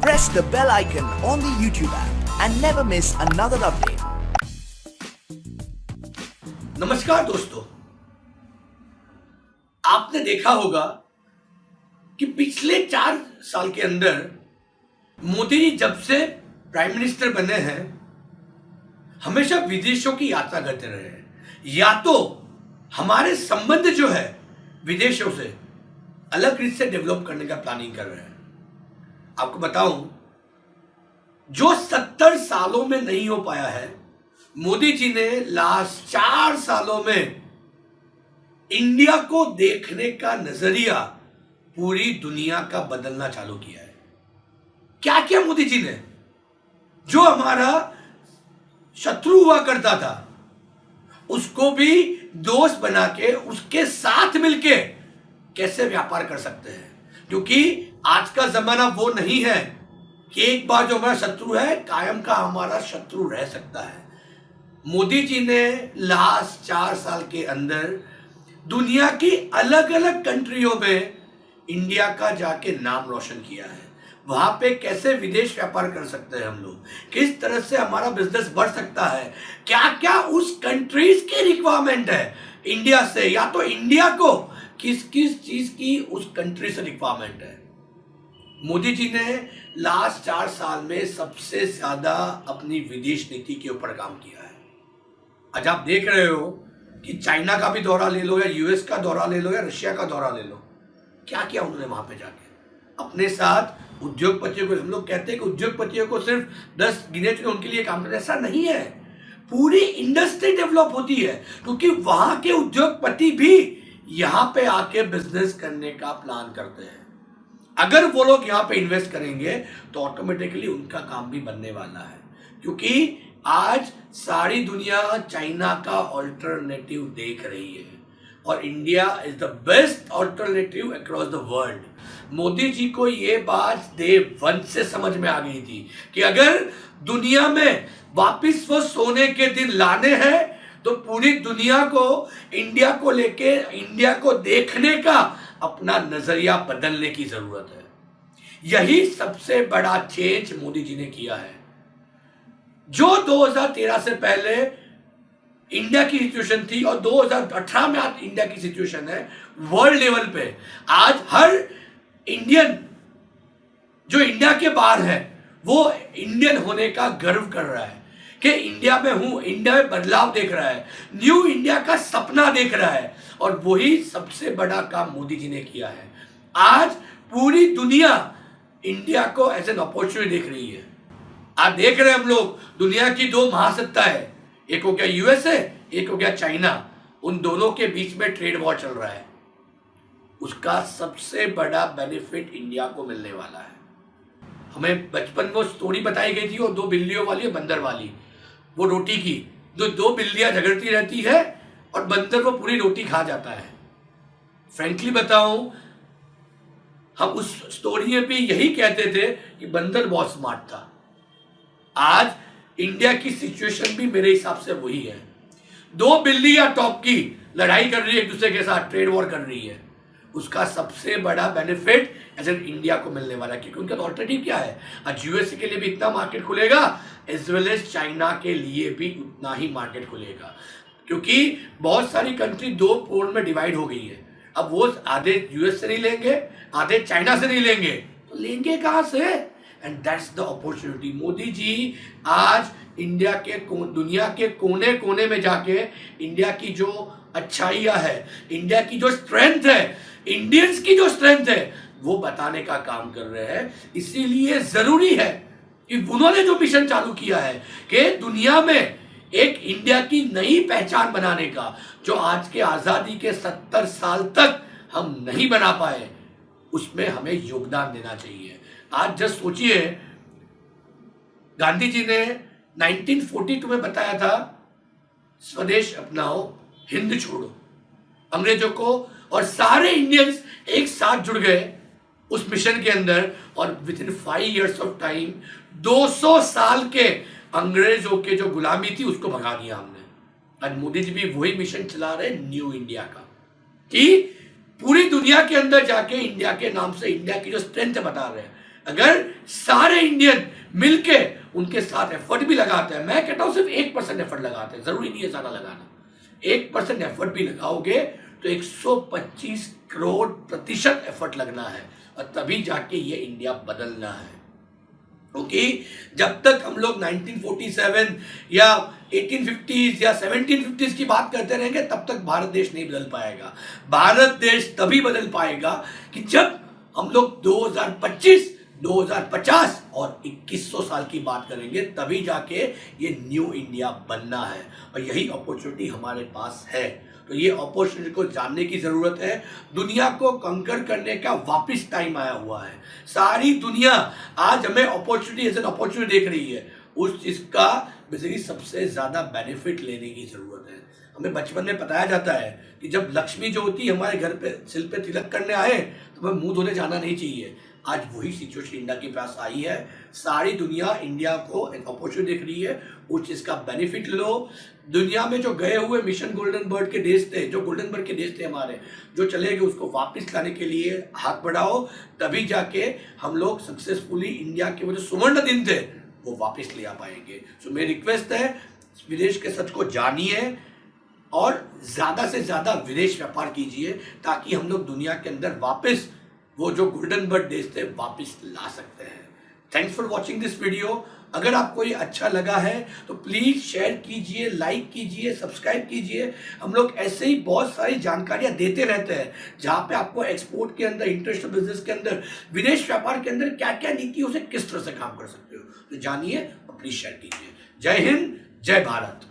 Press the bell icon on the YouTube app and never miss another update. नमस्कार दोस्तों, आपने देखा होगा कि पिछले 4 साल के अंदर मोदी जी जब से प्राइम मिनिस्टर बने हैं हमेशा विदेशों की यात्रा करते रहे हैं। या तो हमारे संबंध जो है विदेशों से अलग रीत से डेवलप करने का प्लानिंग कर रहे हैं। आपको बताऊं, जो 70 सालों में नहीं हो पाया है, मोदी जी ने लास्ट 4 सालों में इंडिया को देखने का नजरिया पूरी दुनिया का बदलना चालू किया है। क्या किया मोदी जी ने? जो हमारा शत्रु हुआ करता था उसको भी दोस्त बना के उसके साथ मिलके कैसे व्यापार कर सकते हैं, क्योंकि आज का जमाना वो नहीं है कि एक बार जो हमारा शत्रु है कायम का हमारा शत्रु रह सकता है। मोदी जी ने लास्ट 4 साल के अंदर दुनिया की अलग अलग कंट्रियों में इंडिया का जाके नाम रोशन किया है। वहां पे कैसे विदेश व्यापार कर सकते हैं हम लोग, किस तरह से हमारा बिजनेस बढ़ सकता है, क्या क्या उस कंट्रीज की रिक्वायरमेंट है इंडिया से, या तो इंडिया को किस किस चीज की उस कंट्री से रिक्वायरमेंट है। मोदी जी ने लास्ट 4 साल में सबसे ज्यादा अपनी विदेश नीति के ऊपर काम किया है। आज आप देख रहे हो कि चाइना का भी दौरा ले लो या यूएस का दौरा ले लो या रशिया का दौरा ले लो, क्या किया उन्होंने वहां पे जाके अपने साथ उद्योगपतियों को। हम लोग कहते हैं कि उद्योगपतियों को सिर्फ 10 गिने चुने उनके लिए काम करना, ऐसा नहीं है। पूरी इंडस्ट्री डेवलप होती है क्योंकि वहां के उद्योगपति भी यहां पे आके बिजनेस करने का प्लान करते हैं। अगर वो लोग यहां पे इन्वेस्ट करेंगे तो ऑटोमेटिकली उनका काम भी बनने वाला है, क्योंकि आज सारी दुनिया चाइना का ऑल्टरनेटिव देख रही है और India is the best alternative across the world. Modi ji को ये बात डे 1 से समझ में आ गई थी कि अगर दुनिया में वापिस वो सोने के दिन लाने हैं तो पूरी दुनिया को इंडिया को लेके, इंडिया को देखने का अपना नजरिया बदलने की जरूरत है। यही सबसे बड़ा चेंज मोदी जी ने किया है। जो 2013 से पहले इंडिया की सिचुएशन थी और 2018 में आज इंडिया की सिचुएशन है वर्ल्ड लेवल पे, आज हर इंडियन जो इंडिया के बाहर है वो इंडियन होने का गर्व कर रहा है कि इंडिया में हूं, इंडिया में बदलाव देख रहा है, न्यू इंडिया का सपना देख रहा है। और वही सबसे बड़ा काम मोदी जी ने किया है। आज पूरी दुनिया इंडिया को एज एन अपॉर्चुनिटी देख रही है। आप देख रहे हैं हम लोग दुनिया की 2 महासत्ता है, एक हो गया यूएसए, एक हो गया चाइना। उन दोनों के बीच में ट्रेड वॉर चल रहा है। उसका सबसे बड़ा बेनिफिट इंडिया को मिलने वाला है। हमें बचपन में वो स्टोरी बताई गई थी, वो 2 बिल्लियों वाली और बंदर वाली, वो रोटी की, जो 2 बिल्लियां झगड़ती रहती है और बंदर वो पूरी रोटी खा जाता है। फ्रेंकली बताऊं, हम उस स्टोरी में भी यही कहते थे कि बंदर बहुत स्मार्ट था। आज इंडिया की सिचुएशन भी मेरे हिसाब से वही है। 2 बिल्लियां टॉप की लड़ाई कर रही है, एक दूसरे के साथ ट्रेड वॉर कर रही है। उसका सबसे बड़ा बेनिफिट एज एन इंडिया को मिलने वाला है, क्योंकि उनका ऑल्टरनेटिव क्या है। आज यूएसए के लिए भी इतना मार्केट खुलेगा एज वेल एज चाइना के लिए भी उतना ही मार्केट खुलेगा, क्योंकि बहुत सारी कंट्री 2 पोल में डिवाइड हो गई है। अब वो आधे यूएस से नहीं लेंगे, आधे चाइना से नहीं लेंगे, तो लेंगे कहां से? And that's the opportunity. Modi ji आज इंडिया के दुनिया के कोने कोने में जाके इंडिया की जो अच्छाइयां है, इंडिया की जो स्ट्रेंथ है, इंडियंस की जो स्ट्रेंथ है, वो बताने का काम कर रहे हैं। इसीलिए जरूरी है कि उन्होंने जो मिशन चालू किया है कि दुनिया में एक इंडिया की नई पहचान बनाने का, जो आज के आजादी के 70 साल तक हम नहीं बना पाए, उसमें हमें योगदान देना चाहिए। आज जस्ट सोचिए, गांधी जी ने 1942 में बताया था स्वदेश अपनाओ हिंद छोड़ो अंग्रेजों को, और सारे इंडियंस एक साथ जुड़ गए उस मिशन के अंदर, और with in 5 years of time 200 साल के अंग्रेजों के जो गुलामी थी उसको भगा दिया हमने। आज मोदी जी भी वही मिशन चला रहे न्यू इंडिया का, कि पूरी दुनिया के अंदर जाके इंडिया के नाम से इंडिया की जो स्ट्रेंथ बता रहे हैं। अगर सारे इंडियन मिलके उनके साथ एफर्ट भी लगाते हैं, मैं कहता हूं सिर्फ 1% एफर्ट लगाते हैं, जरूरी नहीं है ज्यादा लगाना, 1% एफर्ट भी लगाओगे तो 125 करोड़ प्रतिशत एफर्ट लगना है, और तभी जाके ये इंडिया बदलना है। क्योंकि जब तक हम लोग 1947 या 1850s या 1750s की बात करते रहेंगे तब तक भारत देश नहीं बदल पाएगा। भारत देश तभी बदल पाएगा कि जब हम लोग 2025, 2050 और 2100 साल की बात करेंगे, तभी जाके ये न्यू इंडिया बनना है, और यही अपॉर्चुनिटी हमारे पास है। तो ये अपॉर्चुनिटी को जानने की जरूरत है। दुनिया को कंकर करने का वापस टाइम आया हुआ है। सारी दुनिया आज हमें अपॉर्चुनिटी एज एन अपॉर्चुनिटी देख रही है। उस चीज का बेसिकली सबसे ज्यादा बेनिफिट लेने की जरूरत है। हमें बचपन में बताया जाता है कि जब लक्ष्मी जो होती है हमारे घर पे सिर पे तिलक करने आए तो हमें मुंह धोने जाना नहीं चाहिए। आज वही सिचुएशन इंडिया के पास आई है। सारी दुनिया इंडिया को एक अपॉर्चुनिटी देख रही है, उस चीज का बेनिफिट लो। दुनिया में जो गए हुए मिशन गोल्डन बर्ड के देश थे, जो गोल्डन बर्ड के देश थे हमारे, जो चले गए, उसको वापस लाने के लिए हाथ बढ़ाओ, तभी जाके हम लोग सक्सेसफुली इंडिया के वो जो स्वर्ण दिन थे वो वापस ले आ पाएंगे। सो मेरी रिक्वेस्ट है, विदेश के सच को जानिए और ज्यादा से ज्यादा विदेश व्यापार कीजिए, ताकि हम लोग दुनिया के अंदर वापस वो जो गोल्डन बर्ड देश थे वापस ला सकते हैं। Thanks for watching this video. अगर आपको ये अच्छा लगा है तो प्लीज शेयर कीजिए, लाइक कीजिए, सब्सक्राइब कीजिए। हम लोग ऐसे ही बहुत सारी जानकारियां देते रहते हैं, जहां पे आपको एक्सपोर्ट के अंदर, इंटरनेशनल बिजनेस के अंदर, विदेश व्यापार के अंदर क्या क्या नीतियों से किस तरह से काम कर सकते हो, तो जानिए और प्लीज शेयर कीजिए। जय हिंद, जय भारत।